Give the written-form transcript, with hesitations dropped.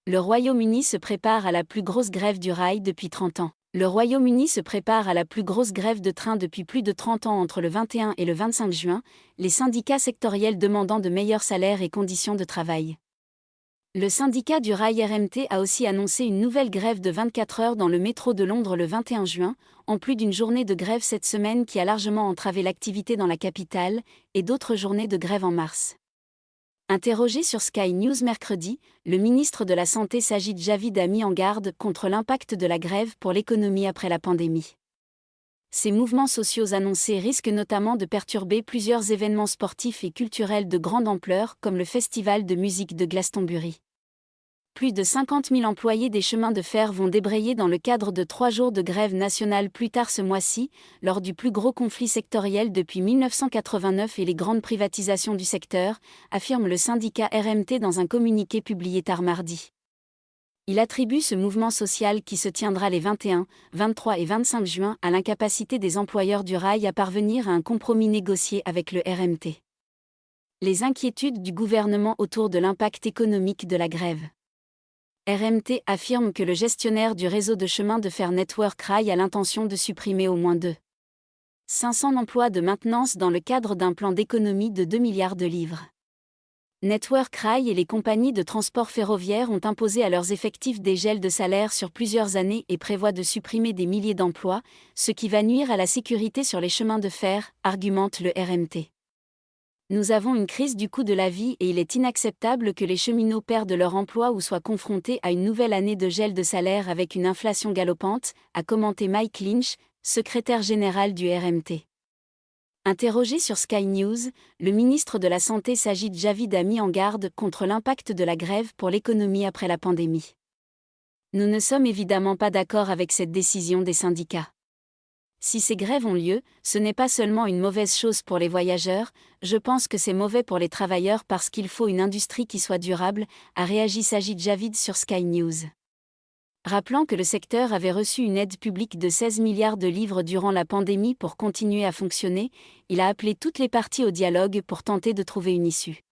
Le Royaume-Uni se prépare à la plus grosse grève du rail depuis 30 ans. Le Royaume-Uni se prépare à la plus grosse grève de train depuis plus de 30 ans entre le 21 et le 25 juin, les syndicats sectoriels demandant de meilleurs salaires et conditions de travail. Le syndicat du rail RMT a aussi annoncé une nouvelle grève de 24 heures dans le métro de Londres le 21 juin, en plus d'une journée de grève cette semaine qui a largement entravé l'activité dans la capitale, et d'autres journées de grève en mars. Interrogé sur Sky News mercredi, le ministre de la Santé Sajid Javid a mis en garde contre l'impact de la grève pour l'économie après la pandémie. Ces mouvements sociaux annoncés risquent notamment de perturber plusieurs événements sportifs et culturels de grande ampleur comme le festival de musique de Glastonbury. Plus de 50 000 employés des chemins de fer vont débrayer dans le cadre de 3 jours de grève nationale plus tard ce mois-ci, lors du plus gros conflit sectoriel depuis 1989 et les grandes privatisations du secteur, affirme le syndicat RMT dans un communiqué publié tard mardi. Il attribue ce mouvement social qui se tiendra les 21, 23 et 25 juin à l'incapacité des employeurs du rail à parvenir à un compromis négocié avec le RMT. Les inquiétudes du gouvernement autour de l'impact économique de la grève. RMT affirme que le gestionnaire du réseau de chemin de fer Network Rail a l'intention de supprimer au moins 500 emplois de maintenance dans le cadre d'un plan d'économie de 2 milliards de livres. Network Rail et les compagnies de transport ferroviaire ont imposé à leurs effectifs des gels de salaire sur plusieurs années et prévoient de supprimer des milliers d'emplois, ce qui va nuire à la sécurité sur les chemins de fer, argumente le RMT. Nous avons une crise du coût de la vie et il est inacceptable que les cheminots perdent leur emploi ou soient confrontés à une nouvelle année de gel de salaire avec une inflation galopante, a commenté Mike Lynch, secrétaire général du RMT. Interrogé sur Sky News, le ministre de la Santé Sajid Javid a mis en garde contre l'impact de la grève pour l'économie après la pandémie. Nous ne sommes évidemment pas d'accord avec cette décision des syndicats. Si ces grèves ont lieu, ce n'est pas seulement une mauvaise chose pour les voyageurs, je pense que c'est mauvais pour les travailleurs parce qu'il faut une industrie qui soit durable, a réagi Sajid Javid sur Sky News. Rappelant que le secteur avait reçu une aide publique de 16 milliards de livres durant la pandémie pour continuer à fonctionner, il a appelé toutes les parties au dialogue pour tenter de trouver une issue.